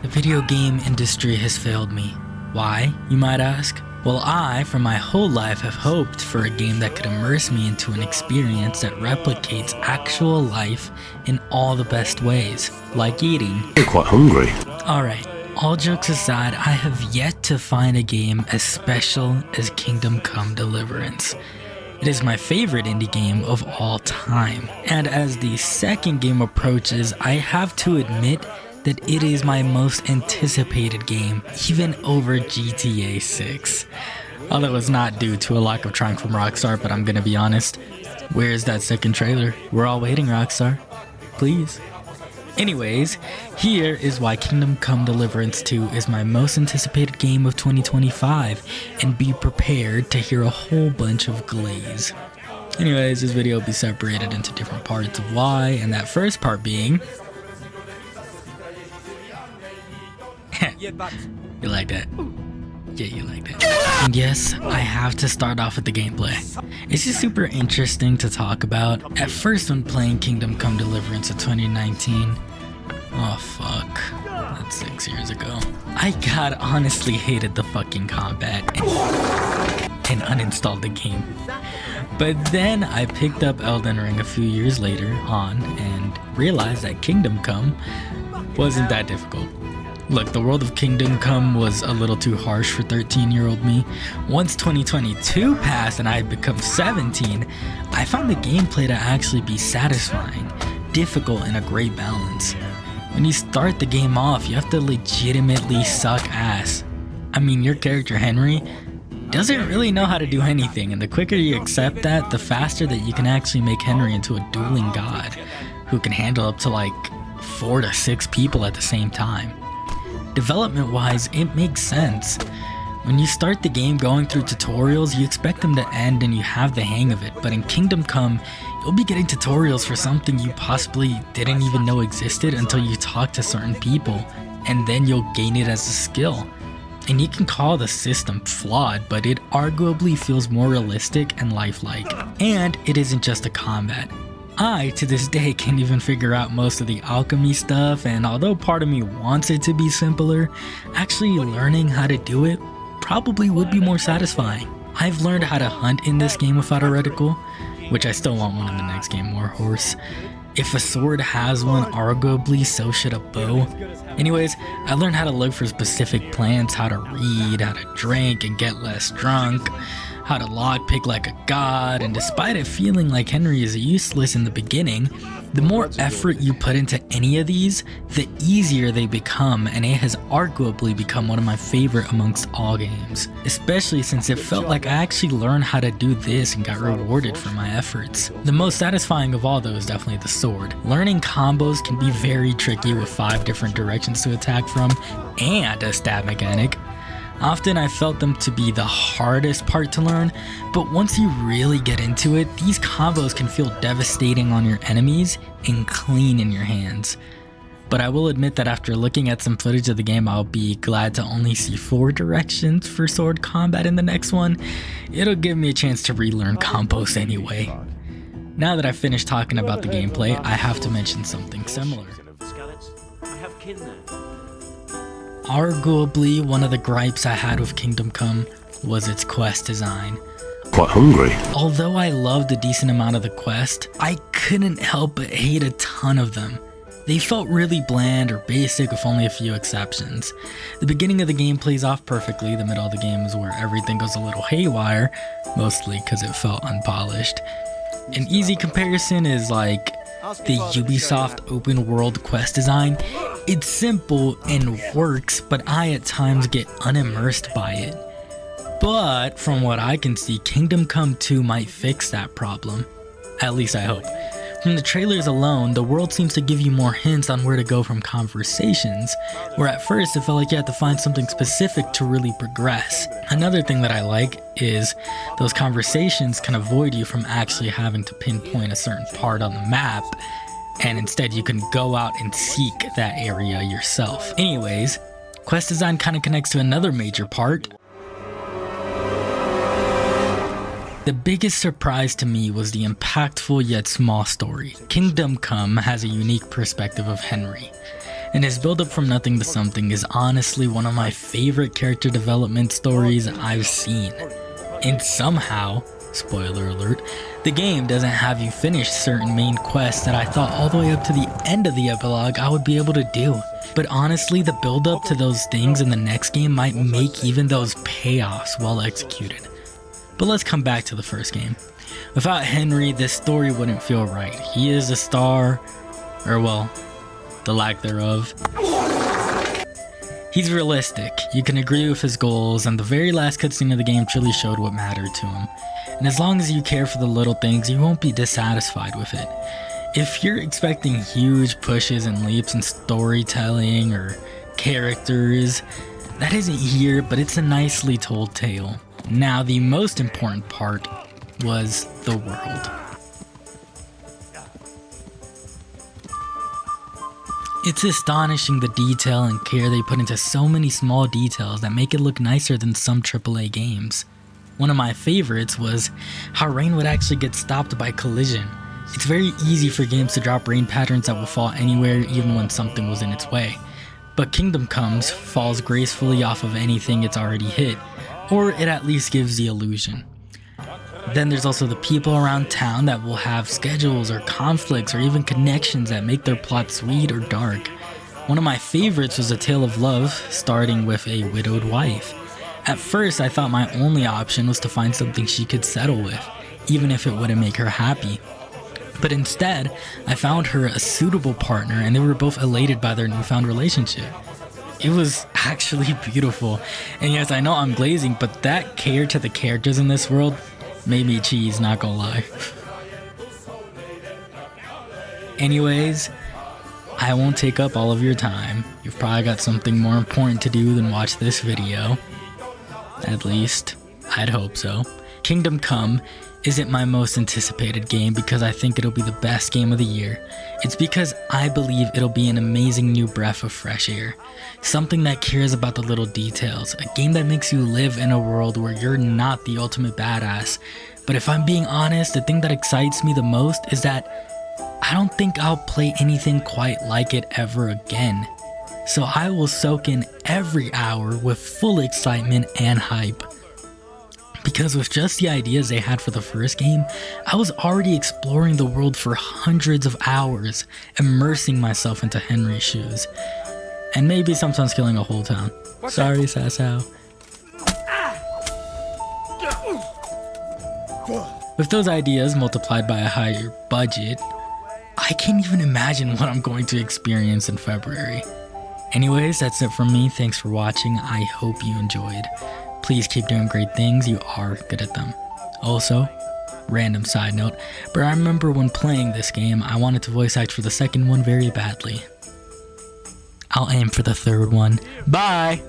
The video game industry has failed me. Why, you might ask? Well, I, for my whole life, have hoped for a game that could immerse me into an experience that replicates actual life in all the best ways, like eating. You're quite hungry. Alright, all jokes aside, I have yet to find a game as special as Kingdom Come Deliverance. It is my favorite indie game of all time, and as the second game approaches, I have to admit that it is my most anticipated game, even over GTA 6. Although it's not due to a lack of trying from Rockstar, but I'm gonna be honest, where's that second trailer? We're all waiting, Rockstar. Please. Anyways, here is why Kingdom Come Deliverance 2 is my most anticipated game of 2025, and be prepared to hear a whole bunch of glaze. Anyways, this video will be separated into different parts of why, and that first part being... You like that? Yeah, you like that. And yes, I have to start off with the gameplay. It's just super interesting to talk about. At first, when playing Kingdom Come Deliverance in 2019, oh fuck, that's 6 years ago, I god honestly hated the fucking combat and uninstalled the game. But then I picked up Elden Ring a few years later on and realized that Kingdom Come wasn't that difficult. Look, the world of Kingdom Come was a little too harsh for 13-year-old me. Once 2022 passed and I had become 17, I found the gameplay to actually be satisfying, difficult, and a great balance. When you start the game off, you have to legitimately suck ass. I mean, your character Henry doesn't really know how to do anything, and the quicker you accept that, the faster that you can actually make Henry into a dueling god who can handle up to like 4 to 6 people at the same time. Development-wise, it makes sense. When you start the game going through tutorials, you expect them to end and you have the hang of it, but in Kingdom Come, you'll be getting tutorials for something you possibly didn't even know existed until you talk to certain people, and then you'll gain it as a skill. And you can call the system flawed, but it arguably feels more realistic and lifelike. And it isn't just a combat. I, to this day, can't even figure out most of the alchemy stuff, and although part of me wants it to be simpler, actually learning how to do it probably would be more satisfying. I've learned how to hunt in this game without a reticle, which I still want one in the next game, or horse. If a sword has one, arguably so should a bow. Anyways, I learned how to look for specific plants, how to read, how to drink and get less drunk, how to lockpick like a god, and despite it feeling like Henry is useless in the beginning, the more effort you put into any of these, the easier they become, and it has arguably become one of my favorite amongst all games, especially since it felt like I actually learned how to do this and got rewarded for my efforts. The most satisfying of all though is definitely the sword. Learning combos can be very tricky with 5 different directions to attack from and a stab mechanic. Often I felt them to be the hardest part to learn, but once you really get into it, these combos can feel devastating on your enemies and clean in your hands. But I will admit that after looking at some footage of the game, I'll be glad to only see 4 directions for sword combat in the next one. It'll give me a chance to relearn combos anyway. Now that I've finished talking about the gameplay, I have to mention something similar. Arguably, one of the gripes I had with Kingdom Come was its quest design. Quite hungry. Although I loved a decent amount of the quest, I couldn't help but hate a ton of them. They felt really bland or basic with only a few exceptions. The beginning of the game plays off perfectly, the middle of the game is where everything goes a little haywire, mostly because it felt unpolished. An easy comparison is like the Ubisoft open world quest design. It's simple and works, but I at times get unimmersed by it. But from what I can see, Kingdom Come 2 might fix that problem. At least I hope. From the trailers alone, the world seems to give you more hints on where to go from conversations, where at first it felt like you had to find something specific to really progress. Another thing that I like is those conversations can avoid you from actually having to pinpoint a certain part on the map, and instead you can go out and seek that area yourself. Anyways, quest design kind of connects to another major part. The biggest surprise to me was the impactful yet small story. Kingdom Come has a unique perspective of Henry. and his build up from nothing to something is honestly one of my favorite character development stories I've seen. And somehow, spoiler alert, the game doesn't have you finish certain main quests that I thought all the way up to the end of the epilogue I would be able to do. But honestly, the build up to those things in the next game might make even those payoffs well executed. But let's come back to the first game. Without Henry, this story wouldn't feel right. He is a star, or well, the lack thereof. He's realistic, you can agree with his goals, and the very last cutscene of the game truly showed what mattered to him. And as long as you care for the little things, you won't be dissatisfied with it. If you're expecting huge pushes and leaps in storytelling or characters, that isn't here, but it's a nicely told tale. Now, the most important part was the world. It's astonishing the detail and care they put into so many small details that make it look nicer than some AAA games. One of my favorites was how rain would actually get stopped by collision. It's very easy for games to drop rain patterns that will fall anywhere even when something was in its way. But Kingdom Comes falls gracefully off of anything it's already hit, or it at least gives the illusion. Then there's also the people around town that will have schedules or conflicts or even connections that make their plot sweet or dark. One of my favorites was A Tale of Love, starting with a widowed wife. At first I thought my only option was to find something she could settle with, even if it wouldn't make her happy. But instead, I found her a suitable partner and they were both elated by their newfound relationship. It was actually beautiful. And yes, I know I'm glazing, but that care to the characters in this world made me cheese, not gonna lie. Anyways, I won't take up all of your time. You've probably got something more important to do than watch this video. At least, I'd hope so. Kingdom Come isn't my most anticipated game because I think it'll be the best game of the year. It's because I believe it'll be an amazing new breath of fresh air. Something that cares about the little details. A game that makes you live in a world where you're not the ultimate badass. But if I'm being honest, the thing that excites me the most is that I don't think I'll play anything quite like it ever again. So I will soak in every hour with full excitement and hype. Because with just the ideas they had for the first game, I was already exploring the world for hundreds of hours, immersing myself into Henry's shoes. And maybe sometimes killing a whole town. Sorry, Sassao. With those ideas multiplied by a higher budget, I can't even imagine what I'm going to experience in February. Anyways, that's it from me. Thanks for watching. I hope you enjoyed. Please keep doing great things, you are good at them. Also, random side note, but I remember when playing this game, I wanted to voice act for the second one very badly. I'll aim for the third one. Bye!